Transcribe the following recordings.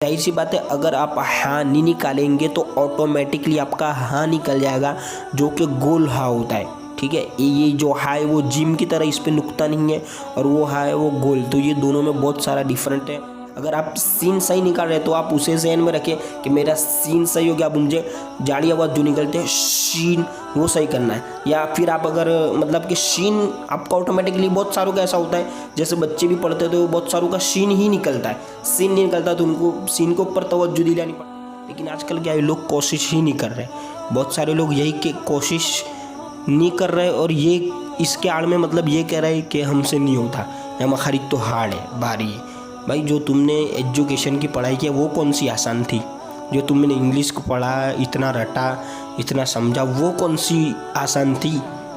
जाहिर सी बात है, अगर आप हाँ नहीं निकालेंगे तो ऑटोमेटिकली आपका हाँ निकल जाएगा, जो कि गोल हाँ होता है। ठीक है, ये जो हाँ है वो जिम की तरह, इस पर नुक्ता नहीं है, और वो हाँ है वो गोल। तो ये दोनों में बहुत सारा डिफरेंट है। अगर आप सीन सही निकाल रहे हैं तो आप उसे ज़हन में रखें कि मेरा सीन सही हो गया, अब मुझे जाड़ी आवाज़ जो निकलते हैं शीन, वो सही करना है। या फिर आप अगर मतलब कि शीन आपका ऑटोमेटिकली बहुत सारों का ऐसा होता है, जैसे बच्चे भी पढ़ते हैं तो बहुत सारों का शीन ही निकलता है, सीन नहीं निकलता, तो उनको सीन के ऊपर तवज्जो दिलानी पड़ती। लेकिन आजकल क्या है, लोग कोशिश ही नहीं कर रहे। बहुत सारे लोग यही कि कोशिश नहीं कर रहे, और ये इसके आड़ में मतलब ये कह रहे हैं कि हमसे नहीं होता, या मखारिज तो हार्ड है, भारी है। भाई जो तुमने एजुकेशन की पढ़ाई की वो कौन सी आसान थी? जो तुमने इंग्लिश को पढ़ा, इतना रटा, इतना समझा, वो कौन सी आसान थी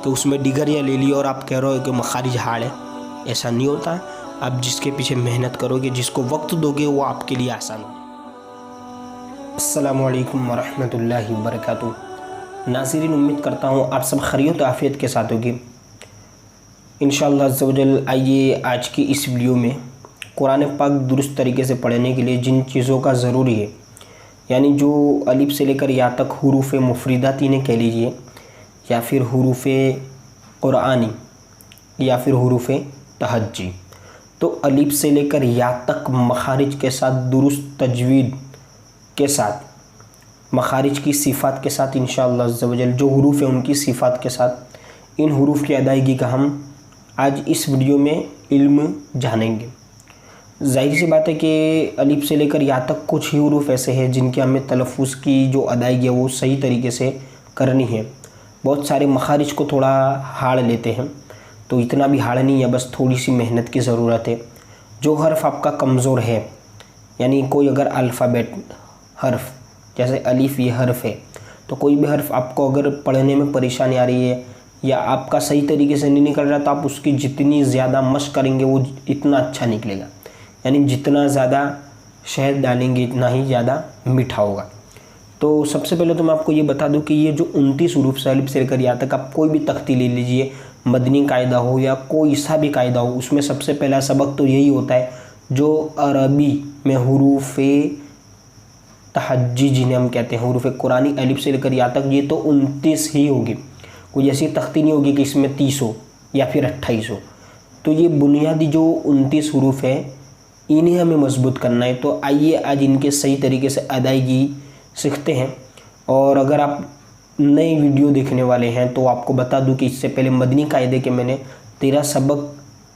कि उसमें डिग्रियाँ ले ली और आप कह रहे हो कि मखारिज हार्ड है? ऐसा नहीं होता। आप जिसके पीछे मेहनत करोगे, जिसको वक्त दोगे, वो आपके लिए आसान हो। अस्सलामु अलैकुम वरहमतुल्लाहि वबरकातुहू। नाज़रीन, उम्मीद करता हूँ आप सब खैरियत आफियत के साथ होगी इंशाअल्लाह अज़्ज़ व जल। आइए आज की इस वीडियो में कुरान पाक दुरुस्त तरीके से पढ़ने के लिए जिन चीज़ों का ज़रूरी है, यानी जो अलिफ से लेकर या तक हुरूफ़ मुफरिदात इन्हें कह लीजिए, या फिर हुरूफ़ कुरानी, या फिर हुरूफ़ तहज्जी, तो अलिफ से लेकर या तक मखारिज के साथ, दुरुस्त तजवीद के साथ, मखारिज की सिफ़ात के साथ, इंशाअल्लाह अज़्ज़ व जल जो हुरूफ़ है उनकी सिफ़ात के साथ, इन हुरूफ़ की अदायगी का हम आज इस वीडियो में इल्म जानेंगे। जाहिर सी बात है कि अलिफ से लेकर या तक कुछ ही हुरूफ ऐसे हैं जिनके हमें तलफ़ुज़ की जो अदायगी है वो सही तरीके से करनी है। बहुत सारे मखारिज को थोड़ा हार्ड लेते हैं, तो इतना भी हार्ड नहीं है, बस थोड़ी सी मेहनत की ज़रूरत है। जो हर्फ आपका कमज़ोर है, यानी कोई अगर अल्फ़ाबेट हर्फ, जैसे अलिफ ये हर्फ है, तो कोई भी हर्फ आपको अगर पढ़ने में परेशानी आ रही है या आपका सही तरीके से नहीं निकल रहा, तो आप उसकी जितनी ज़्यादा मशक़ करेंगे वो इतना अच्छा निकलेगा। यानी जितना ज़्यादा शहद डालेंगे इतना ही ज़्यादा मीठा होगा। तो सबसे पहले तो मैं आपको ये बता दूं कि ये जो 29 हुरूफ से अलिफ से लेकर या तक, आप कोई भी तख्ती ले लीजिए, मदनी कायदा हो या कोई सा भी कायदा हो, उसमें सबसे पहला सबक तो यही होता है जो अरबी में हुरूफ तहज्जी जिन्हें हम कहते हैं, हुरूफ कुरानी अलिफ से लेकर या तक, ये तो 29 ही होगी। कोई ऐसी तख्ती नहीं होगी कि इसमें 30 हो या फिर 28 हो। तो ये बुनियादी जो 29 हुरूफ है, इन्हें हमें मजबूत करना है। तो आइए आज इनके सही तरीके से अदायगी सीखते हैं। और अगर आप नए वीडियो देखने वाले हैं तो आपको बता दूं कि इससे पहले मदनी कायदे के मैंने 13 सबक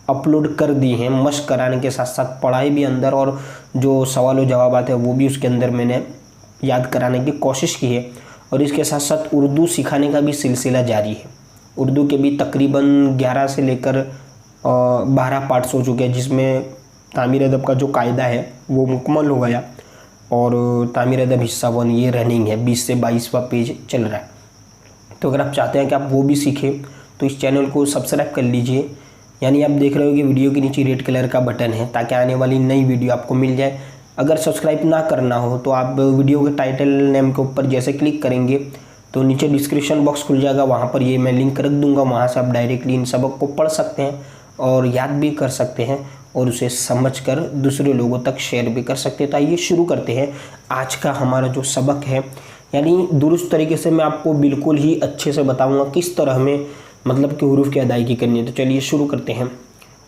अपलोड कर दिए हैं, मशक़ कराने के साथ साथ पढ़ाई भी अंदर, और जो सवाल व जवाबात है वो भी उसके अंदर मैंने याद कराने की कोशिश की है। और इसके साथ साथ उर्दू सिखाने का भी सिलसिला जारी है। उर्दू के भी तकरीबन 11 से लेकर 12 पार्ट्स हो चुके हैं, जिसमें तामीर अदब का जो कायदा है वो मुकम्मल हो गया, और तामीर अदब हिस्सा 1 ये रनिंग है, 20 से 22वां पेज चल रहा है। तो अगर आप चाहते हैं कि आप वो भी सीखें तो इस चैनल को सब्सक्राइब कर लीजिए। यानी आप देख रहे हो कि वीडियो के नीचे रेड कलर का बटन है, ताकि आने वाली नई वीडियो आपको मिल जाए। अगर सब्सक्राइब ना करना हो तो आप वीडियो के टाइटल नेम के ऊपर जैसे क्लिक करेंगे तो नीचे डिस्क्रिप्शन बॉक्स खुल जाएगा, वहाँ पर ये मैं लिंक रख दूँगा, वहाँ से आप डायरेक्टली इन सबक को पढ़ सकते हैं और याद भी कर सकते हैं, और उसे समझकर दूसरे लोगों तक शेयर भी कर सकते हैं। तो आइए शुरू करते हैं आज का हमारा जो सबक है। यानी दुरुस्त तरीके से मैं आपको बिल्कुल ही अच्छे से बताऊंगा किस तरह हमें मतलब कि हुरूफ की अदायगी करनी है। तो चलिए शुरू करते हैं।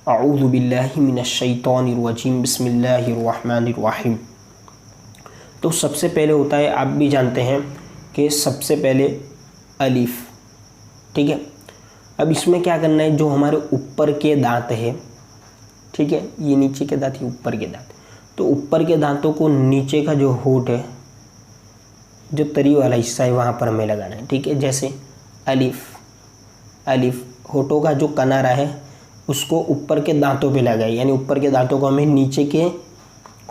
अऊज़ु बिल्लाहि मिनश शैतानिर रजीम, बिस्मिल्लाहिर रहमानिर रहीम। तो सबसे पहले होता है, आप भी जानते हैं कि सबसे पहले अलिफ, ठीक है। अब इसमें क्या करना है, जो हमारे ऊपर के दांत है, ठीक है, ये नीचे के दांत, ये ऊपर के दांत, तो ऊपर के दांतों को नीचे का जो होठ है, जो तरी वाला हिस्सा है, वहाँ पर हमें लगाना है, ठीक है। जैसे अलिफ, अलिफ होठों का जो किनारा है उसको ऊपर के दांतों पे लगाए, यानी ऊपर के दांतों को हमें नीचे के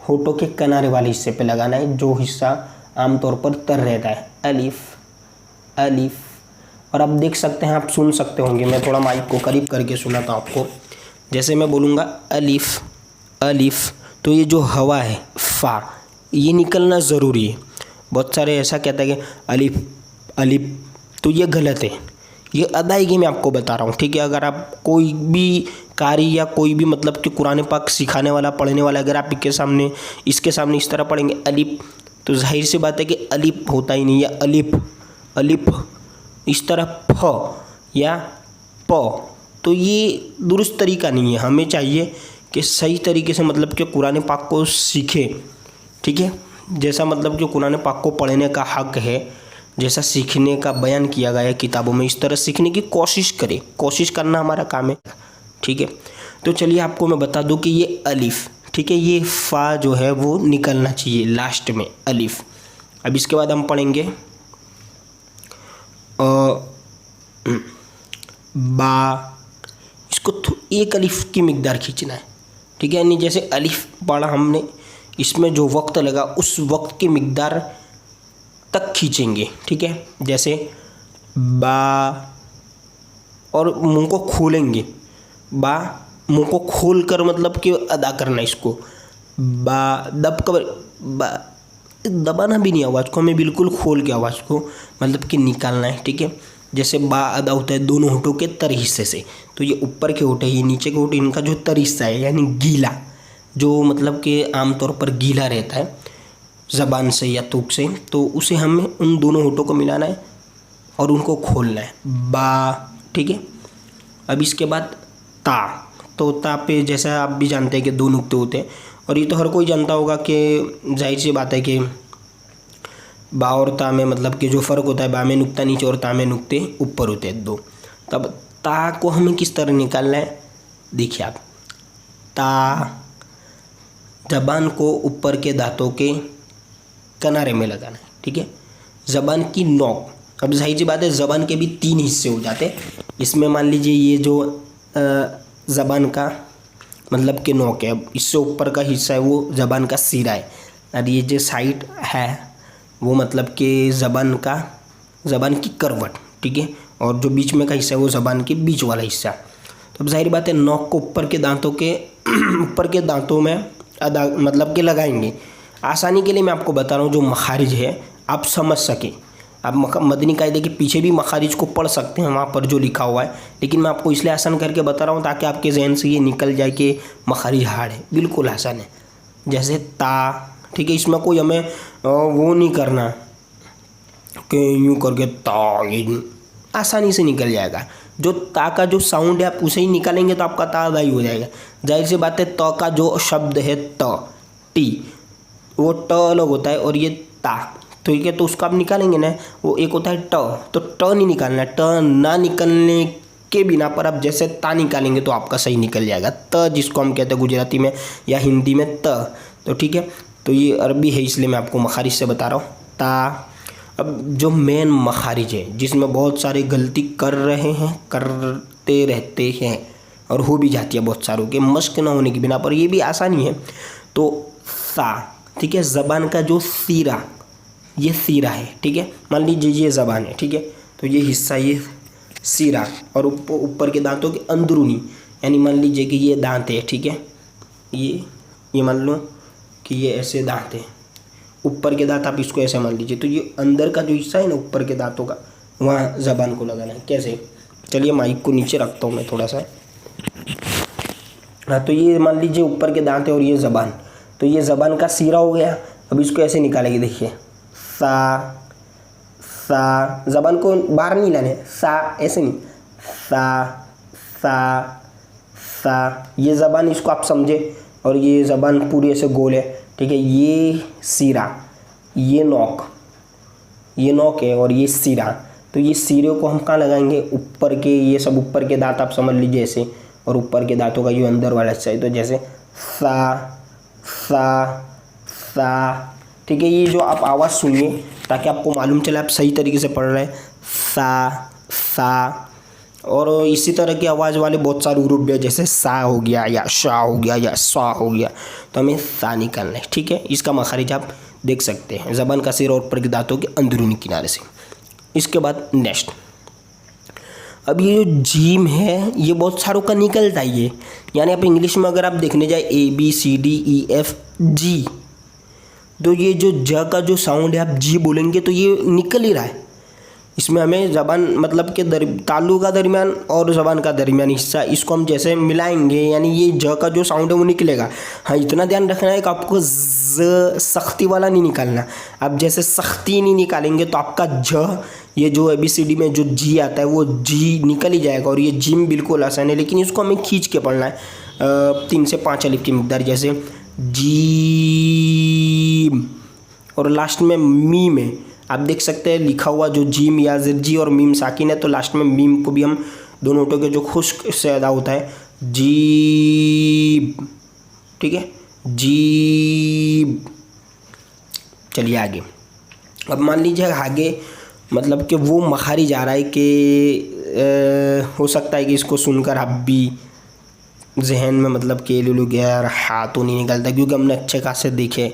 होठों के किनारे वाले हिस्से पे लगाना है, जो हिस्सा आमतौर पर तर रहता है। अलिफ, अलिफ। और आप देख सकते हैं, आप सुन सकते होंगे, मैं थोड़ा माइक को करीब करके सुनाता हूँ आपको। जैसे मैं बोलूँगा अलिफ, अलिफ, तो ये जो हवा है फ़ा, ये निकलना ज़रूरी है। बहुत सारे ऐसा कहता है कि अलिफ, अलिफ, तो ये गलत है। ये अदायगी मैं आपको बता रहा हूँ, ठीक है। अगर आप कोई भी कारी या कोई भी मतलब कि कुरान पाक सिखाने वाला पढ़ने वाला अगर आप इसके सामने इस तरह पढ़ेंगे अलिफ, तो जाहिर सी बात है कि अलिफ होता ही नहीं, या अलिफ इस तरह फ या प, तो ये दुरुस्त तरीका नहीं है। हमें चाहिए कि सही तरीके से मतलब कि कुरान पाक को सीखे, ठीक है। जैसा मतलब कि कुरान पाक को पढ़ने का हक है, जैसा सीखने का बयान किया गया है किताबों में, इस तरह सीखने की कोशिश करें। कोशिश करना हमारा काम है, ठीक है। तो चलिए आपको मैं बता दूं कि ये अलिफ, ठीक है, ये फ़ा जो है वो निकलना चाहिए लास्ट में, अलिफ। अब इसके बाद हम पढ़ेंगे बा, इसको एक अलिफ की मिकदार खींचना है, ठीक है। यानी जैसे अलिफ पढ़ा हमने, इसमें जो वक्त लगा उस वक्त की मिकदार तक खींचेंगे, ठीक है। जैसे बा, और मुंह को खोलेंगे, बा मुंह को खोल कर मतलब कि अदा करना इसको, बा दब कर, बा दबाना भी नहीं आवाज़ को, हमें बिल्कुल खोल के आवाज़ को मतलब कि निकालना है, ठीक है। जैसे बा अदा होता है दोनों होठों के तर हिस्से से, तो ये ऊपर के होठे, ये नीचे के होठे, इनका जो तर हिस्सा है यानी गीला, जो मतलब कि आमतौर पर गीला रहता है ज़बान से या थूक से, तो उसे हमें उन दोनों होठों को मिलाना है और उनको खोलना है, बा, ठीक है। अब इसके बाद ता, तो ता पे जैसा आप भी जानते हैं कि दो नुक्ते होते हैं, और ये तो हर कोई जानता होगा कि जाहिर सी बात है कि बा और ता में मतलब कि जो फ़र्क होता है, बा में नुक्ता नीचे और ता में नुक्ते ऊपर होते हैं दो। तब ता को हमें किस तरह निकालना है, देखिए आप, ता ज़बान को ऊपर के दांतों के किनारे में लगाना है, ठीक है। ज़बान की नोक, अब जाहिर सी बात है ज़बान के भी तीन हिस्से हो जाते हैं। इसमें मान लीजिए ये जो ज़बान का मतलब कि नोक है, अब इससे ऊपर का हिस्सा है वो ज़बान का सिरा है, और ये जो साइड है वो मतलब कि ज़बान की करवट, ठीक है। और जो बीच में का हिस्सा है वो ज़बान के बीच वाला हिस्सा। तो अब जाहिर बात है नोक को ऊपर के दांतों में अदा मतलब कि लगाएंगे। आसानी के लिए मैं आपको बता रहा हूँ, जो मखारिज है आप समझ सकें। आप मदनी कायदे के पीछे भी मखारिज को पढ़ सकते हैं, वहाँ पर जो लिखा हुआ है, लेकिन मैं आपको इसलिए आसान करके बता रहा हूँ ताकि आपके जहन से ये निकल जाए कि मखारिज हार्ड है। बिल्कुल आसान है। जैसे ता, ठीक है, इसमें कोई हमें वो नहीं करना कि यूँ करके ता, ये आसानी से निकल जाएगा। जो ता का जो साउंड है आप उसे ही निकालेंगे तो आपका ता अदा ही हो जाएगा। जाहिर सी बात है त का जो शब्द है त, टी, वो ट अलग होता है और ये ता, ठीक है, तो उसको आप निकालेंगे ना, वो एक होता है ट, तो ट नहीं निकालना है। ट ना निकलने के बिना पर आप जैसे ता निकालेंगे तो आपका सही निकल जाएगा। त जिसको हम कहते हैं गुजराती में या हिंदी में त, तो ठीक है। तो ये अरबी है इसलिए मैं आपको मखारिज से बता रहा हूँ, ता। अब जो मेन मखारिज है जिसमें बहुत सारे गलती करते रहते हैं और हो भी जाती है बहुत सारों के मश्क ना होने की बिना पर, ये भी आसानी है। तो सा, ठीक है, ज़बान का जो सीरा, ये सीरा है, ठीक है। मान लीजिए ये ज़बान है, ठीक है, तो ये हिस्सा ये सीरा, और ऊपर के दांतों के अंदरूनी, यानी मान लीजिए कि ये दांत है, ठीक है, ये मान लो कि ये ऐसे दांत है, ऊपर के दांत आप इसको ऐसे मान लीजिए, तो ये अंदर का जो हिस्सा है ना ऊपर के दांतों का, वहाँ ज़बान को लगाना है। कैसे, चलिए माइक को नीचे रखता हूँ मैं थोड़ा सा। हाँ, तो ये मान लीजिए ऊपर के दांत है और ये ज़बान, तो ये ज़बान का सीरा हो गया। अब इसको ऐसे निकालेंगे, देखिए सा, ज़बान को बाहर नहीं लाने, सा ऐसे नहीं, सा, ये ज़बान, इसको आप समझे, और ये ज़बान पूरी ऐसे गोल है, ठीक है। ये सीरा, ये नोक है और ये सीरा, तो ये सीरे को हम कहाँ लगाएंगे, ऊपर के, ये सब ऊपर के दांत आप समझ लीजिए ऐसे, और ऊपर के दांतों का ये अंदर वाला हिस्सा है, तो जैसे सा, ठीक है। ये जो आप आवाज़ सुनिए ताकि आपको मालूम चले आप सही तरीके से पढ़ रहे हैं, सा। और इसी तरह की आवाज़ वाले बहुत सारे रूप भी है, जैसे सा हो गया या शा हो गया या सा हो गया, तो हमें सा निकालना है, ठीक है। इसका मखारिज आप देख सकते हैं, ज़बान का सिर और ऊपर के दांतों के अंदरूनी किनारे से। इसके बाद नेक्स्ट, अब ये जो जीम है ये बहुत सारों का निकलता है ये, यानी आप इंग्लिश में अगर आप देखने जाए ABCDEF G, तो ये जो ज का जो साउंड है आप जी बोलेंगे तो ये निकल ही रहा है। इसमें हमें ज़बान मतलब के तालु का दरमियान और ज़बान का दरमियान हिस्सा, इसको हम जैसे मिलाएंगे यानी ये ज का जो साउंड है वो निकलेगा। हाँ, इतना ध्यान रखना है कि आपको ज सख्ती वाला नहीं निकालना। आप जैसे सख्ती नहीं निकालेंगे तो आपका ज, ये जो ABCD में जो जी आता है वो जी निकल ही जाएगा। और ये जिम बिल्कुल आसान है, लेकिन इसको हमें खींच के पढ़ना है 3 से 5 अलिफ की मिकदार, जैसे जी। और लास्ट में मीम है, आप देख सकते हैं लिखा हुआ जो जीम या जी और मीम साकिन है, तो लास्ट में मीम को भी हम दोनों होठों के जो खुश्क से अदा होता है जी, ठीक है, जी। चलिए आगे। अब मान लीजिए आगे मतलब कि वो मखारिज आ रहा है कि हो सकता है कि इसको सुनकर आप भी जहन में मतलब कि लुलु गया हाथ तो नहीं निकलता, क्योंकि हमने अच्छे खासे देखे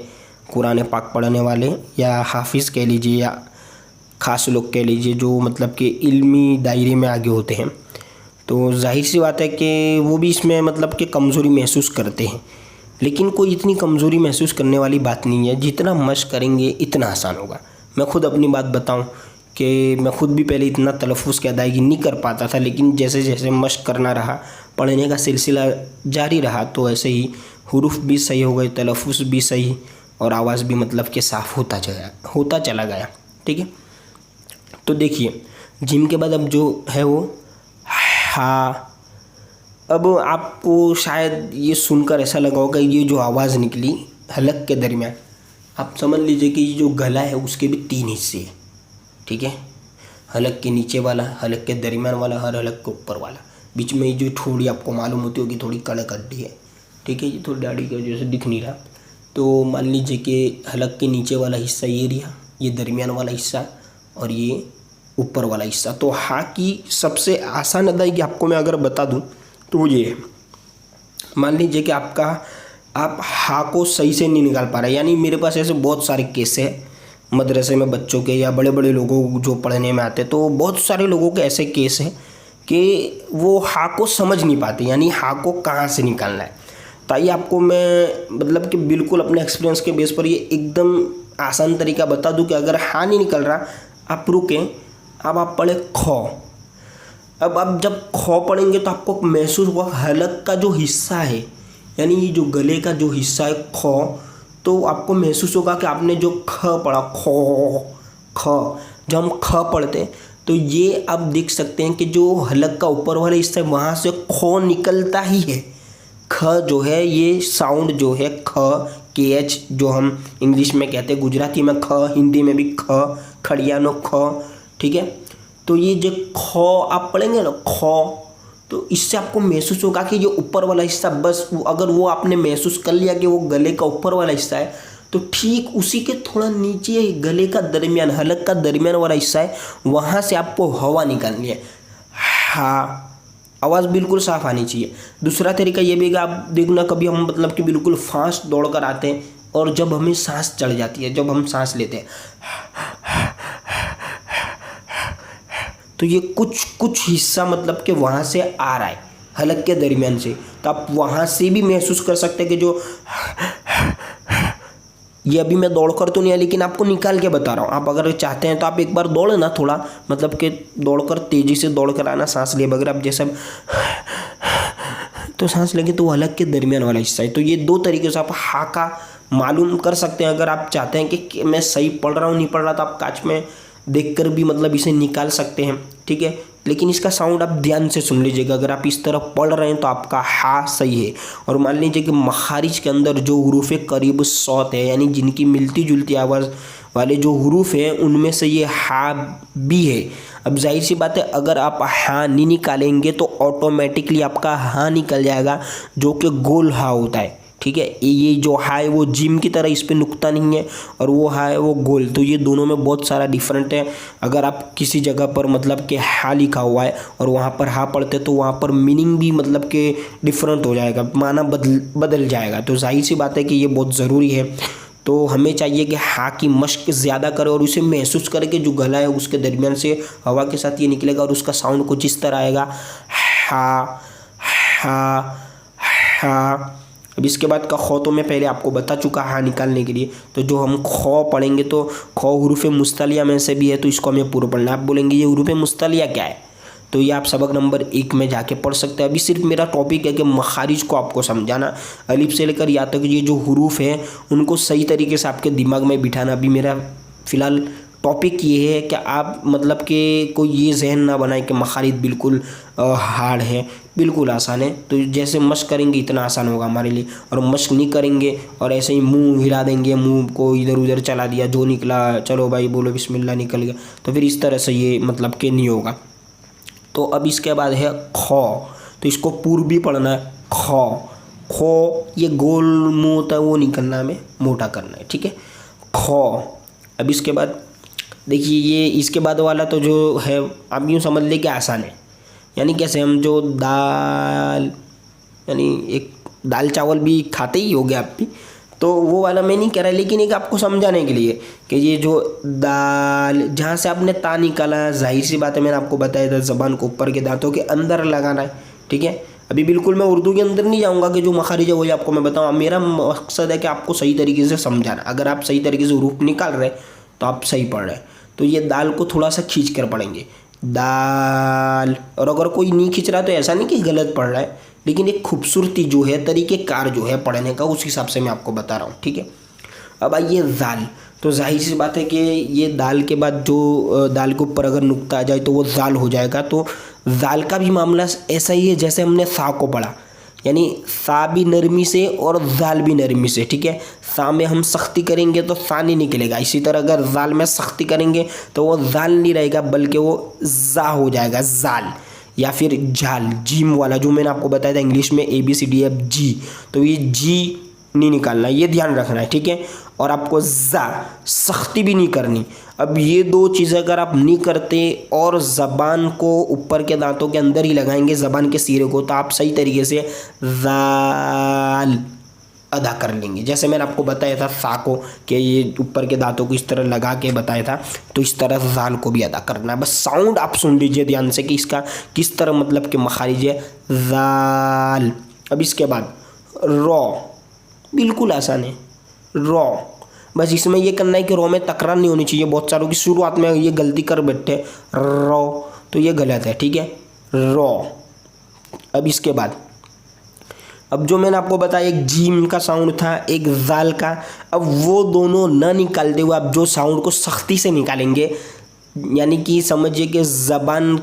कुरान पाक पढ़ने वाले या हाफिज़ कह लीजिए या ख़ास लोग कह लीजिए जो मतलब कि इल्मी दायरे में आगे होते हैं, तो जाहिर सी बात है कि वो भी इसमें मतलब कि कमज़ोरी महसूस करते हैं। लेकिन कोई इतनी कमज़ोरी महसूस करने वाली बात नहीं है, जितना मशक़ करेंगे इतना आसान होगा। मैं खुद अपनी बात बताऊं कि मैं खुद भी पहले इतना तलफ़ुज़ की अदायगी नहीं कर पाता था, लेकिन जैसे जैसे मशक़ करना रहा, पढ़ने का सिलसिला जारी रहा, तो ऐसे ही हुरूफ भी सही हो गए, तलफ़ुज़ भी सही और आवाज़ भी मतलब कि साफ़ होता चला गया, ठीक है। तो देखिए जिम के बाद अब जो है वो हा। अब आपको शायद ये सुनकर ऐसा लगा होगा ये जो आवाज़ निकली हलक के दरमियान, आप समझ लीजिए कि ये जो गला है उसके भी 3 हिस्से हैं, ठीक है। हलक के नीचे वाला, हलक के दरमियान वाला और हलक के ऊपर वाला। बीच में ये जो थोड़ी आपको मालूम होती होगी थोड़ी कड़क हड्डी है, ठीक है, ये थोड़ी दाढ़ी की वजह से दिख नहीं रहा। तो मान लीजिए कि हलक के नीचे वाला हिस्सा ये रहा, ये दरमियान वाला हिस्सा और ये ऊपर वाला हिस्सा। तो हा की सबसे आसान अदायगी आपको मैं अगर बता दूं तो ये है, मान लीजिए कि आप हा को सही से नहीं निकाल पा रहे, यानी मेरे पास ऐसे बहुत सारे केस है मदरसे में बच्चों के या बड़े बड़े लोगों जो पढ़ने में आते, तो बहुत सारे लोगों के ऐसे केस हैं कि वो हा को समझ नहीं पाते, यानी हा को कहाँ से निकालना है। ताकि आपको मैं मतलब कि बिल्कुल अपने एक्सपीरियंस के बेस पर ये एकदम आसान तरीका बता दूं कि अगर हा नहीं निकल रहा आप रुकें, अब आप पढ़े खौ। अब आप जब खौ पढ़ेंगे तो आपको महसूस हुआ हलक का जो हिस्सा है, यानी ये जो गले का जो हिस्सा है खौ, तो आपको महसूस होगा कि आपने जो ख पढ़ा खौ ख, जब हम ख पढ़ते तो ये आप देख सकते हैं कि जो हलक का ऊपर वाला हिस्सा है वहाँ से खौ निकलता ही है। ख जो है ये साउंड जो है ख KH जो हम इंग्लिश में कहते हैं, गुजराती में ख, हिंदी में भी ख, खड़ियानो ख, ठीक है। तो ये जो खौ आप पढ़ेंगे ना खौ, तो इससे आपको महसूस होगा कि ये ऊपर वाला हिस्सा, बस अगर वो आपने महसूस कर लिया कि वो गले का ऊपर वाला हिस्सा है, तो ठीक उसी के थोड़ा नीचे गले का दरमियान, हलक का दरमियान वाला हिस्सा है, वहाँ से आपको हवा निकालनी है। हाँ, आवाज़ बिल्कुल साफ आनी चाहिए। दूसरा तरीका ये भी है कि आप देखना कभी हम मतलब कि बिल्कुल फास्ट दौड़ कर आते हैं और जब हमें सांस चढ़ जाती है, जब हम सांस लेते हैं तो ये कुछ हिस्सा मतलब कि वहाँ से आ रहा है हलक के दरमियान से, तो आप वहाँ से भी महसूस कर सकते हैं कि जो ये अभी मैं दौड़कर तो नहीं है लेकिन आपको निकाल के बता रहा हूँ। आप अगर चाहते हैं तो आप एक बार दौड़े ना, थोड़ा मतलब कि दौड़कर तेज़ी से दौड़कर आना, सांस लिए बगैर आप जैसे तो सांस लगे तो वो हलक के दरमियान वाला हिस्सा है। तो ये 2 तरीके से आप हा का मालूम कर सकते हैं। अगर आप चाहते हैं कि मैं सही पढ़ रहा हूँ नहीं पढ़ रहा, तो आप कांच में देखकर भी मतलब इसे निकाल सकते हैं, ठीक है। लेकिन इसका साउंड आप ध्यान से सुन लीजिएगा, अगर आप इस तरह पढ़ रहे हैं तो आपका हा सही है। और मान लीजिए कि मखारिज के अंदर जो हुरूफ़ करीब 100 है, यानी जिनकी मिलती जुलती आवाज़ वाले जो हुरूफ़ हैं उनमें से ये हा भी है। अब जाहिर सी बात है अगर आप हा नहीं निकालेंगे तो ऑटोमेटिकली आपका हा निकल जाएगा, जो कि गोल हा होता है, ठीक है। ये जो हा है वो जिम की तरह, इस पे नुक्ता नहीं है, और वो हा है वो गोल, तो ये दोनों में बहुत सारा डिफरेंट है। अगर आप किसी जगह पर मतलब कि हा लिखा हुआ है और वहाँ पर हा पढ़ते तो वहाँ पर मीनिंग भी मतलब कि डिफरेंट हो जाएगा, माना बदल जाएगा। तो जाहिर सी बात है कि ये बहुत ज़रूरी है। तो हमें चाहिए कि हा की मश्क ज़्यादा करें और उसे महसूस करें कि जो गला है उसके दरमियान से हवा के साथ ये निकलेगा और उसका साउंड कुछ इस तरह आएगा, हा हा हा अब इसके बाद का खौ तो मैं पहले आपको बता चुका हाँ निकालने के लिए। तो जो हम खौ पढ़ेंगे तो खौ हुरूफ मुस्तलिया में से भी है, तो इसको हमें पूरा पढ़ना। आप बोलेंगे ये हुरूफ मुस्तलिया क्या है, तो ये आप सबक नंबर 1 में जाके पढ़ सकते हैं। अभी सिर्फ मेरा टॉपिक है कि मखारिज को आपको समझाना, अलिफ से लेकर या तक ये जो हुरूफ है उनको सही तरीके से आपके दिमाग में बिठाना। अभी मेरा फ़िलहाल टॉपिक ये है कि आप मतलब कि कोई ये जहन ना बनाए कि मखारिज बिल्कुल हार्ड है, बिल्कुल आसान है। तो जैसे मश्क करेंगे इतना आसान होगा हमारे लिए, और मश्क नहीं करेंगे और ऐसे ही मुंह हिला देंगे, मुंह को इधर उधर चला दिया, जो निकला चलो भाई बोलो बिस्मिल्लाह निकल गया, तो फिर इस तरह से ये मतलब कि नहीं होगा। तो अब इसके बाद है खौ, तो इसको पूर्वी पढ़ना है। खौ खौ ये गोल मुंह होता है वो नहीं करना, हमें मोटा करना है, ठीक है। खौ। अब इसके बाद देखिए ये इसके बाद वाला तो जो है आप यूँ समझ ले कि आसान है, यानी कैसे हम जो दाल यानी एक दाल चावल भी खाते ही हो गया आप भी, तो वो वाला मैं नहीं कह रहा, लेकिन एक आपको समझाने के लिए कि ये जो दाल जहाँ से आपने ता निकाला, जाहिर सी बात है मैंने आपको बताया था ज़बान को ऊपर के दांतों के अंदर लगाना है, ठीक है। अभी बिल्कुल मैं उर्दू के अंदर नहीं जाऊँगा कि जो मखारिज है वही आपको मैं बताऊँ, मेरा मकसद है कि आपको सही तरीके से समझाना। अगर आप सही तरीके से हुरूफ निकाल रहे तो आप सही पढ़ रहे हैं। तो ये दाल को थोड़ा सा खींच कर पढ़ेंगे, दाल। और अगर कोई नहीं खींच रहा तो ऐसा नहीं कि गलत पढ़ रहा है, लेकिन एक खूबसूरती जो है, तरीक़ेकार जो है पढ़ने का, उस हिसाब से मैं आपको बता रहा हूँ, ठीक है। अब आइए दाल, तो जाहिर सी बात है कि ये दाल के बाद जो दाल के ऊपर अगर नुक्ता आ जाए तो वो दाल हो जाएगा। तो दाल का भी मामला ऐसा ही है जैसे हमने सा को पढ़ा, यानी सा भी नरमी से और दाल भी नरमी से, ठीक है। सा में हम सख्ती करेंगे तो सा नहीं निकलेगा, इसी तरह अगर दाल में सख्ती करेंगे तो वो दाल नहीं रहेगा बल्कि वो जा हो जाएगा, जाल या फिर झाल, जीम वाला जो मैंने आपको बताया था इंग्लिश में ABCDF जी, तो ये जी नहीं निकालना, ये ध्यान रखना है, ठीक है। और आपको जा सख्ती भी नहीं करनी। अब ये दो चीज़ें अगर आप नहीं करते और ज़बान को ऊपर के दांतों के अंदर ही लगाएंगे, ज़बान के सिरे को, तो आप सही तरीके से ज़ाल अदा कर लेंगे। जैसे मैंने आपको बताया था सा को कि ये ऊपर के दांतों को इस तरह लगा के बताया था, तो इस तरह ज़ाल को भी अदा करना है। बस साउंड आप सुन लीजिए ध्यान से कि इसका किस तरह मतलब कि मखारिज है, ज़ाल। अब इसके बाद रॉ, बिल्कुल आसान है, रॉ। बस इसमें ये करना है कि रॉ में तकरार नहीं होनी चाहिए। बहुत सारों की शुरुआत में ये गलती कर बैठे रॉ, तो ये गलत है, ठीक है, रॉ। अब इसके बाद अब जो मैंने आपको बताया एक जीम का साउंड था, एक जाल का, अब वो दोनों न निकालते हुए आप जो साउंड को सख्ती से निकालेंगे, यानी कि समझिए कि ज़बान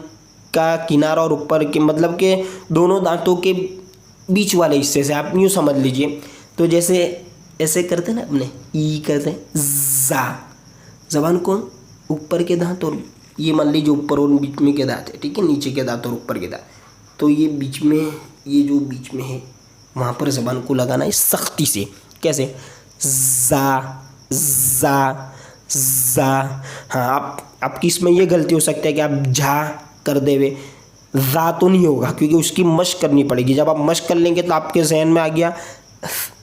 का किनारा और ऊपर के मतलब के दोनों दांतों के बीच वाले हिस्से से आप यूँ समझ लीजिए। तो जैसे ऐसे करते ना अपने ई करते हैं जा, ज़बान को ऊपर के दांत और ये मान लीजिए ऊपर और बीच में के दांत है, ठीक है, नीचे के दांत और ऊपर के दांत, तो ये बीच में, ये जो बीच में है वहाँ पर ज़बान को लगाना है सख्ती से। कैसे, जा जा जा। हाँ, आपकी इसमें ये गलती हो सकती है कि आप झा कर देवे, जा तो नहीं होगा क्योंकि उसकी मश्क करनी पड़ेगी। जब आप मश्क कर लेंगे तो आपके जहन में आ गया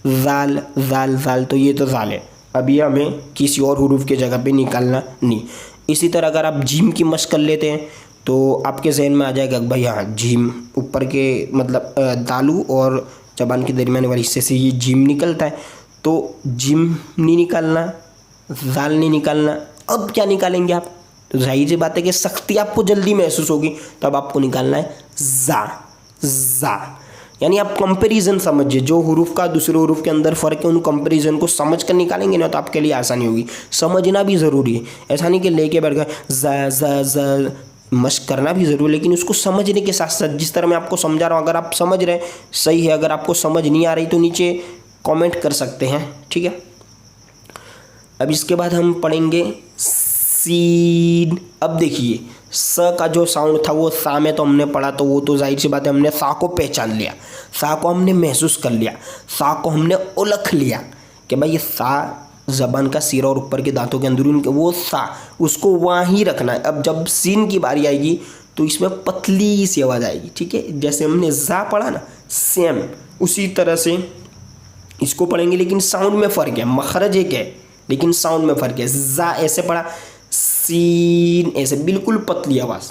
जाल जाल जाल, तो ये तो जाल है। अभी हमें किसी और हुरूफ के जगह पे निकालना नहीं। इसी तरह अगर आप जीम की मश्क कर लेते हैं तो आपके जहन में आ जाएगा भाई हाँ जीम ऊपर के मतलब दालू और ज़बान के दरमियान वाले हिस्से से ये जीम निकलता है, तो जीम नहीं निकालना, जाल नहीं निकालना। अब क्या निकालेंगे आप, तो जाहिर सी बात है कि सख्ती आपको जल्दी महसूस होगी, तब आपको निकालना है जा जा। यानी आप कंपैरिजन समझिए, जो हुरूफ का दूसरे हुरूफ के अंदर फ़र्क है उन कंपैरिजन को समझ कर निकालेंगे ना तो आपके लिए आसानी होगी। समझना भी ज़रूरी है, ऐसा नहीं कि लेके बैठ गए जा जा जा, मश्क करना भी ज़रूरी, लेकिन उसको समझने के साथ साथ जिस तरह मैं आपको समझा रहा हूँ, अगर आप समझ रहे सही है, अगर आपको समझ नहीं आ रही तो नीचे कमेंट कर सकते हैं, ठीक है। अब इसके बाद हम पढ़ेंगे सीन। अब देखिए स का जो साउंड था वो सा में तो हमने पढ़ा, तो वो तो जाहिर सी बात है हमने सा को पहचान लिया, सा को हमने महसूस कर लिया, सा को हमने उलख लिया कि भाई ये सा ज़बान का सिरा और ऊपर के दांतों के अंदरूनी के वो सा, उसको वहाँ ही रखना है। अब जब सीन की बारी आएगी तो इसमें पतली सी आवाज़ आएगी, ठीक है। जैसे हमने जा पढ़ा ना, सेम उसी तरह से इसको पढ़ेंगे, लेकिन साउंड में फ़र्क है। मखरज एक है लेकिन साउंड में फ़र्क है। जा ऐसे पढ़ा, सीन ऐसे बिल्कुल पतली आवाज़।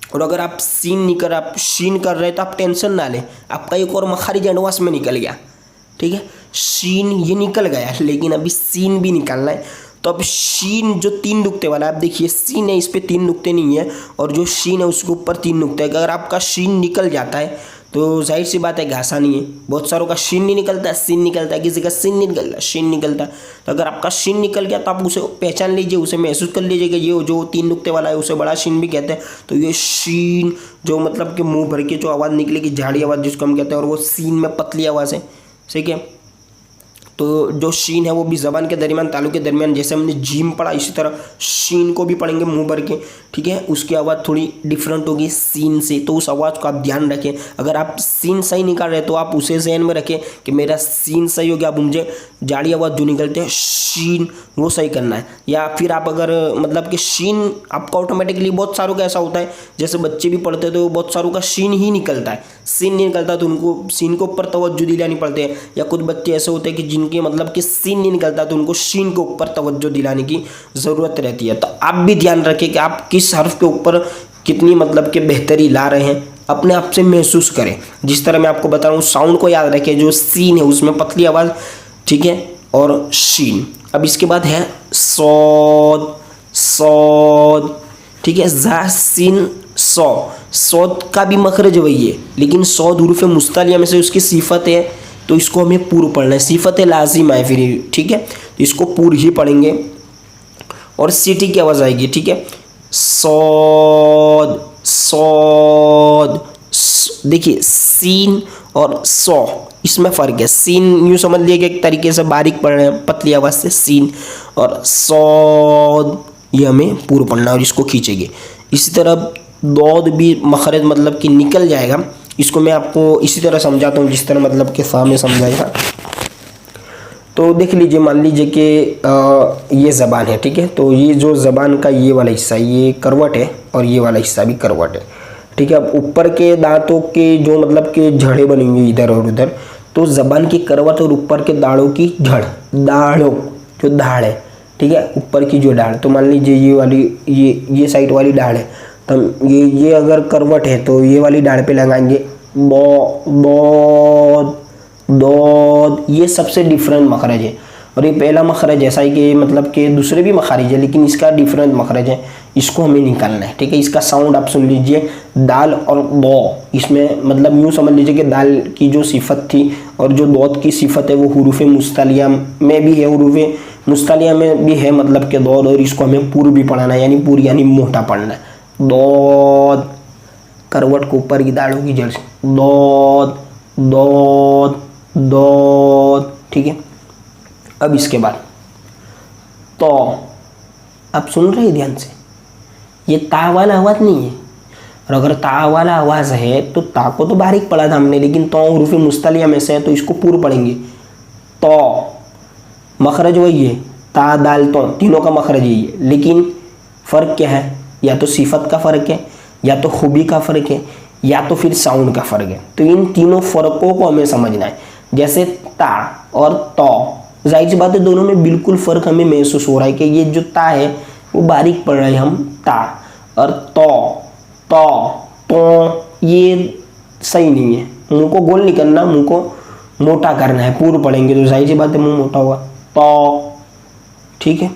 और अगर आप सीन नहीं कर, आप शीन कर रहे तो आप टेंशन ना लें, आपका एक और मखरज एडवांस में निकल गया, ठीक है। शीन ये निकल गया, लेकिन अभी सीन भी निकालना है। तो अब शीन जो 3 नुक्ते वाला है, आप देखिए सीन है, इस पर 3 नुक्ते नहीं है, और जो शीन है उसके ऊपर 3 नुक्ते है। अगर आपका शीन निकल जाता है तो जाहिर सी बात है घासा नहीं है। बहुत सारों का शीन नहीं निकलता है, सीन निकलता है, किसी का सीन नहीं निकलता, शीन निकलता है। तो अगर आपका शीन निकल गया तो आप उसे पहचान लीजिए, उसे महसूस कर लीजिए कि ये जो 3 नुक्ते वाला है उसे बड़ा शीन भी कहते हैं। तो ये शीन जो मतलब कि मुंह भर के जो आवाज़ निकलेगी, झाड़ी आवाज़ जिसको हम कहते हैं, और वो सीन में पतली आवाज़ है, ठीक है। तो जो शीन है वो भी ज़बान के दरमियान, तालु के दरमियान, जैसे हमने जीम पढ़ा इसी तरह शीन को भी पढ़ेंगे मुंह भर के, ठीक है। उसकी आवाज़ थोड़ी डिफरेंट होगी सीन से, तो उस आवाज़ को आप ध्यान रखें। अगर आप सीन सही निकाल रहे हैं तो आप उसे ज़हन में रखें कि मेरा सीन सही हो गया, अब मुझे जाड़ी आवाज़ जो निकलते हैं शीन वो सही करना है। या फिर आप अगर मतलब कि शीन आपका ऑटोमेटिकली, बहुत सारों का ऐसा होता है जैसे बच्चे भी पढ़ते हैं तो बहुत सारों का शीन ही निकलता है, सीन नहीं निकलता, तो उनको सीन के ऊपर तवज्जो दिलानी पड़ती है। या कुछ बच्चे ऐसे होते हैं कि जिनके मतलब कि सीन नहीं निकलता, तो उनको शीन के ऊपर तवज्जो दिलाने की ज़रूरत रहती है। तो आप भी ध्यान रखें कि आप किस हर्फ के ऊपर कितनी मतलब कि बेहतरी ला रहे हैं, अपने आप से महसूस करें। जिस तरह मैं आपको बता रहा हूँ, साउंड को याद रखें, जो सीन है उसमें पतली आवाज़, ठीक है, और शीन। अब इसके बाद है सौद, सौद, ठीक है, जा सीन सौ। सौद का भी मखरज वही है, लेकिन सौद हुरूफ मुस्तलिया में से उसकी सिफत है, तो इसको हमें पूर्व पढ़ना है, सिफत लाजिम है फिर, ठीक है। तो इसको पूर्व ही पढ़ेंगे और सीटी की आवाज़ आएगी, ठीक है। सौद, सौद, देखिए सीन और सौ इसमें फ़र्क है। सीन यूँ समझ लिया कि एक तरीके से बारीक पढ़ रहे हैं पतली आवाज़ से सीन, और सौद ये हमें पूर्व पढ़ना और इसको खींचेंगे। इसी तरह दौद भी मखरज मतलब कि निकल जाएगा। इसको मैं आपको इसी तरह समझाता हूँ जिस तरह मतलब कि सामने समझाएगा। तो देख लीजिए, मान लीजिए कि ये ज़बान है, ठीक है। तो ये जो ज़बान का ये वाला हिस्सा ये करवट है और ये वाला हिस्सा भी करवट है, ठीक है। अब ऊपर के दांतों के जो मतलब कि झड़े बनी हुई इधर और उधर, तो ज़बान की करवट और ऊपर के दाढ़ों की झड़, दाढ़ों जो दाढ़ है, ठीक है, ऊपर की जो दाढ़, तो मान लीजिए ये वाली ये साइड वाली दाढ़ है, तो ये अगर करवट है तो ये वाली दाढ़ पे लगाएंगे बो, दौद, दौद। ये सबसे डिफरेंट मखरज है, और ये पहला मखरज ऐसा है कि मतलब कि दूसरे भी मखारिज है लेकिन इसका डिफरेंट मखरज है, इसको हमें निकालना है, ठीक है। इसका साउंड आप सुन लीजिए, दाल और दो, इसमें मतलब यूँ समझ लीजिए कि दाल की जो सिफत थी और जो दौद की सिफत है वो हुरूफ मुस्तलिया में भी है, हुरूफ मुस्तलिया में भी है मतलब कि दौद, और इसको हमें पूर्व भी पढ़ाना है, यानी पूरी यानी मोटा पढ़ना है। दौद, करवट के ऊपर की दाढ़ों की जड़ से दौद, दौद, दौद, ठीक है। अब इसके बाद तो आप सुन रहे हैं ध्यान से, ये ता वाला आवाज़ नहीं है, और अगर ता वाला आवाज़ है तो ता को तो बारीक पढ़ा था हमने, लेकिन तो हुरूफ मुस्तलिया में से है तो इसको पूर्व पढ़ेंगे। तो मखरज वही है, ता दाल तो तीनों का मखरज यही है, लेकिन फ़र्क क्या है, या तो सिफत का फ़र्क है, या तो खूबी का फ़र्क है, या तो फिर साउंड का फ़र्क है। तो इन तीनों फ़र्कों को हमें समझना है। जैसे ता और तो, जाहिर सी बात है दोनों में बिल्कुल फ़र्क हमें महसूस हो रहा है कि ये जो ता है वो बारीक पढ़ रहे हैं हम ता, और तो ये सही नहीं है, मुंह को गोल नहीं करना, मुंह को मोटा करना है, पूर्व पढ़ेंगे तो जाहिर सी बात है मुंह मोटा होगा। तो ठीक है,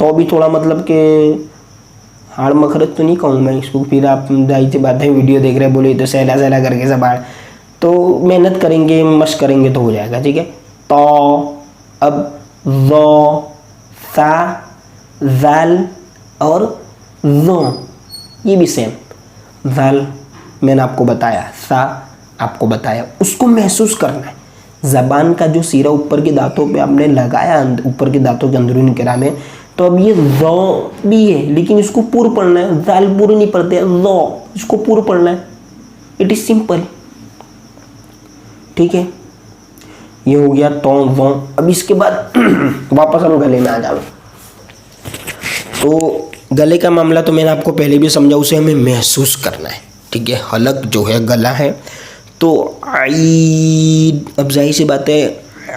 तो भी थोड़ा मतलब कि हार्ड मखरज तो नहीं कहूँ मैं इसको, फिर आप जाहिर सी बात है वीडियो देख रहे बोले तो सहला सहला करके सब बाढ़, तो मेहनत करेंगे मशक करेंगे तो हो जाएगा, ठीक है। तो अब ज़ो, सा, ज़ाल और ज़ो ये भी सेम, ज़ाल मैंने आपको बताया, सा आपको बताया, उसको महसूस करना है। ज़बान का जो सीरा ऊपर के दांतों पे आपने लगाया, ऊपर के दांतों के अंदरूनी किरा में, तो अब ये ज़ो भी है लेकिन इसको पूर्व पढ़ना है, ज़ाल पूर्व नहीं पढ़ते हैं, ज़ो इसको पूर्व पढ़ना है। इट इज़ सिंपल, ठीक है। ये हो गया तो ज़ो। अब इसके बाद वापस हम गले में आ जाओ। तो गले का मामला तो मैंने आपको पहले भी समझा, उसे हमें महसूस करना है, ठीक है। हलक जो है गला है, तो आईन, अब जाहिर सी बात है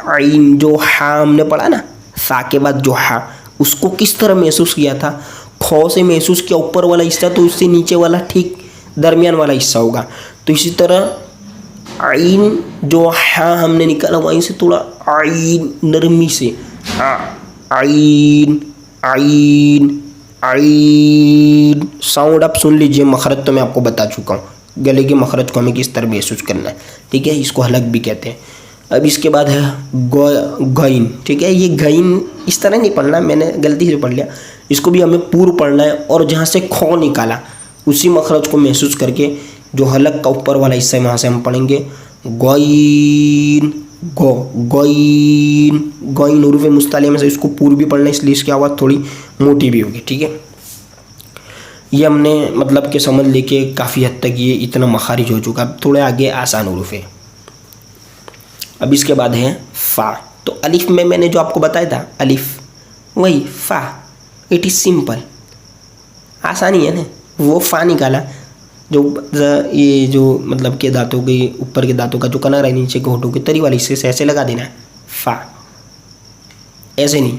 आईन जो हा हमने पढ़ा ना, सा के बाद जो हा, उसको किस तरह महसूस किया था, खौ से महसूस किया ऊपर वाला हिस्सा, तो उससे नीचे वाला ठीक दरमियान वाला हिस्सा होगा। तो इसी तरह आइन जो हाँ हमने निकाला वहीं से थोड़ा आइन नरमी से, हाँ आइन आइन आइन साउंड आप सुन लीजिए। मखरज तो मैं आपको बता चुका हूँ, गले के मखरज को हमें किस तरह महसूस करना है, ठीक है। इसको हलक भी कहते हैं। अब इसके बाद है गईन, ठीक है। ये गईन इस तरह नहीं पढ़ना, मैंने गलती से पढ़ लिया। इसको भी हमें पूर्व पढ़ना है और जहाँ से खौ निकाला उसी मखरज को महसूस करके जो हलक का ऊपर वाला हिस्सा है वहाँ से हम पढ़ेंगे गईन गो गईन गईन। हुरूफ मुस्तालिया में से इसको पूर्व भी पढ़ना है, इसलिए इसकी आवाज़ थोड़ी मोटी भी होगी, ठीक है। ये हमने मतलब कि समझ लेके काफ़ी हद तक ये इतना मखारिज हो चुका। अब थोड़े आगे आसान हुरूफ है। अब इसके बाद है फ़ा। तो अलिफ में मैंने जो आपको बताया था अलिफ, वही फ़ा। इट इज़ सिंपल, आसानी है ना। वो फ़ा निकाला जो ये जो मतलब के दांतों के ऊपर के दांतों का जो कनर है नीचे के होठों के तरी वाली हिस्से से ऐसे लगा देना है फ़ा, ऐसे नहीं।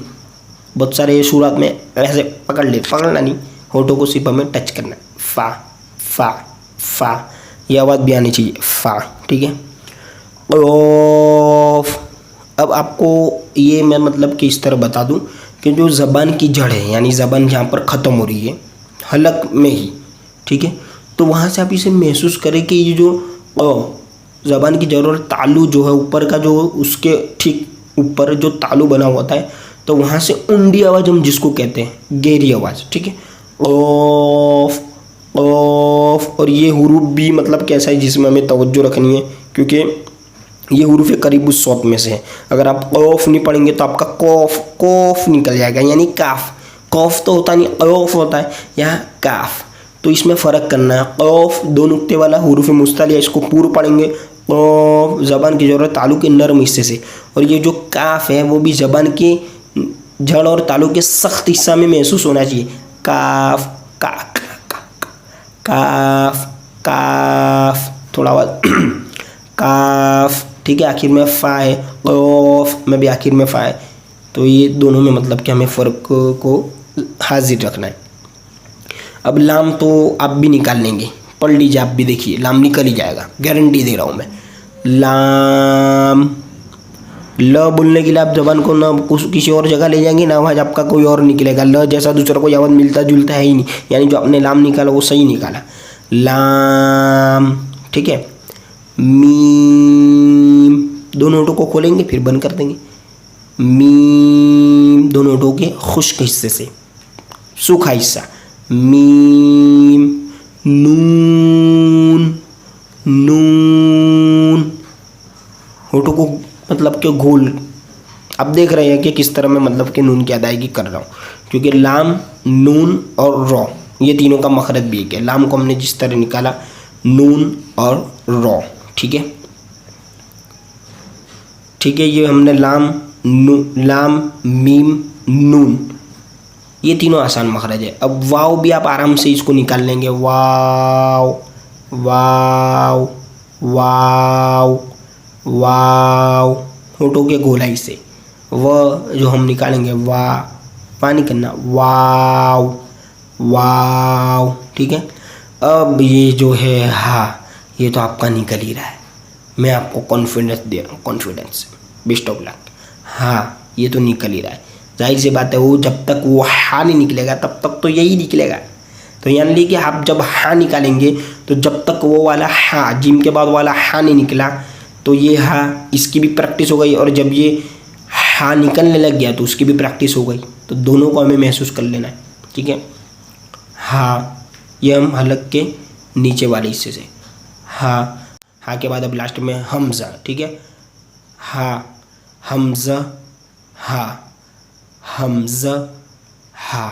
बहुत सारे शुरुआत में ऐसे पकड़ना नहीं, होठों को सिर्फ हमें टच करना है। फ़ा फ़ा फ़ा, ये आवाज़ भी आनी चाहिए फ़ा, ठीक है। क़ाफ़। अब आपको ये मैं मतलब कि इस तरह बता दूं कि जो ज़बान की जड़ है यानी ज़बान जहाँ पर ख़त्म हो रही है हलक में ही, ठीक है, तो वहाँ से आप इसे महसूस करें कि ये जो ज़बान की जड़ और तालु जो है ऊपर का, जो उसके ठीक ऊपर जो तालु बना होता है, तो वहाँ से ऊंडी आवाज़ हम जिसको कहते हैं गहरी आवाज़, ठीक है। क़ाफ़ क़ाफ़। और ये हुरूफ भी मतलब कैसा है जिसमें हमें तवज्जो रखनी है, क्योंकि ये हुरूफ करीब उस सौत में से है। अगर आप क़ाफ़ नहीं पढ़ेंगे तो आपका कौफ निकल जाएगा, यानी काफ। कौफ तो होता नहीं, क़ाफ़ होता है, यहाँ काफ। तो इसमें फ़र्क करना है। क़ाफ़ दो नुक्ते वाला हुरूफ मुस्तालिया, इसको पूर्व पढ़ेंगे क़ाफ़, ज़बान की ज़रूरत तालु के नरम हिस्से से। और ये जो काफ है वो भी ज़बान के जड़ और तालु के सख्त हिस्सा में महसूस होना चाहिए। काफ का काफ काफ, थोड़ा आवाज़ काफ, ठीक है। आखिर में फ़ा है, क़ाफ़ में भी आखिर में फ़ा है। तो ये दोनों में मतलब कि हमें फ़र्क को हाजिर रखना है। अब लाम तो आप भी निकाल लेंगे, पढ़ लीजिए आप भी, देखिए लाम निकल ही जाएगा, गारंटी दे रहा हूँ मैं। लाम, ल बोलने के लिए आप ज़बान को ना किसी और जगह ले जाएंगे ना आवाज़ आपका कोई और निकलेगा। ल जैसा दूसरा कोई आवाज़ मिलता जुलता है ही नहीं, यानी जो आपने लाम निकाला वो सही निकाला। लाम, ठीक है। मीम, दोनों होठों को खोलेंगे फिर बंद कर देंगे। मीम, दोनों होठों के खुश्क हिस्से से, सूखा हिस्सा। मीम। नून नून, होठों को मतलब कि गोल। अब देख रहे हैं कि किस तरह मैं मतलब कि नून की अदायगी कर रहा हूँ, क्योंकि लाम, नून और रॉ ये तीनों का मखरज भी एक है। लाम को हमने जिस तरह निकाला, नून और रॉ, ठीक है, ठीक है। ये हमने लाम मीम नून, ये तीनों आसान मखरज है। अब वाव भी आप आराम से इसको निकाल लेंगे। वाव वाव वाव वाव, होठों के गोलाई से व जो हम निकालेंगे वा नहीं करना, वाव वाव, ठीक है। अब ये जो है हा, ये तो आपका निकल ही रहा है, मैं आपको कॉन्फिडेंस दे रहा हूँ, कॉन्फिडेंस, बेस्ट ऑफ लक। हाँ, ये तो निकल ही रहा है, जाहिर सी बात है। वो जब तक वो हा नहीं निकलेगा तब तक तो यही निकलेगा। तो यानी ली कि आप जब हा निकालेंगे तो जब तक वो वाला हा, जिम के बाद वाला हा नहीं निकला, तो ये हा, इसकी भी प्रैक्टिस हो गई। और जब ये हा निकलने लग गया तो उसकी भी प्रैक्टिस हो गई। तो दोनों को हमें महसूस कर लेना है, ठीक है। हा, ये हम हलक के नीचे वाले हिस्से से, हा के बाद अब लास्ट में हमज़ा, ठीक है। हा, हमज़ा, हमज़ा, हा,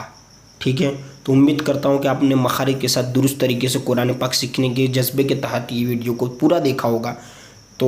ठीक है। तो उम्मीद करता हूँ कि आपने मखारिज के साथ दुरुस्त तरीके से कुरान पाक सीखने के जज्बे के तहत ये वीडियो को पूरा देखा होगा। तो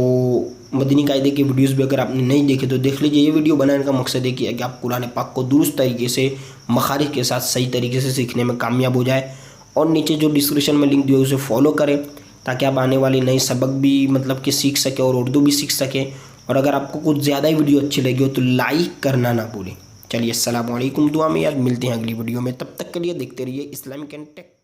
मदनी कायदे के वीडियोस भी अगर आपने नहीं देखे तो देख लीजिए। ये वीडियो बनाने का मकसद है कि आप कुरान पाक को दुरुस्त तरीके से मखारिज के साथ सही तरीके से सीखने में कामयाब हो जाए। और नीचे जो डिस्क्रिप्शन में लिंक दिया है उसे फॉलो करें ताकि आप आने वाले नए सबक भी मतलब कि सीख सकें और उर्दू भी सीख सकें। और अगर आपको कुछ ज़्यादा ही वीडियो अच्छी लगी हो तो लाइक करना ना भूलें। चलिए, अस्सलाम वालेकुम, दुआ में याद, मिलते हैं अगली वीडियो में। तब तक के लिए देखते रहिए इस्लामिक एंड टेक।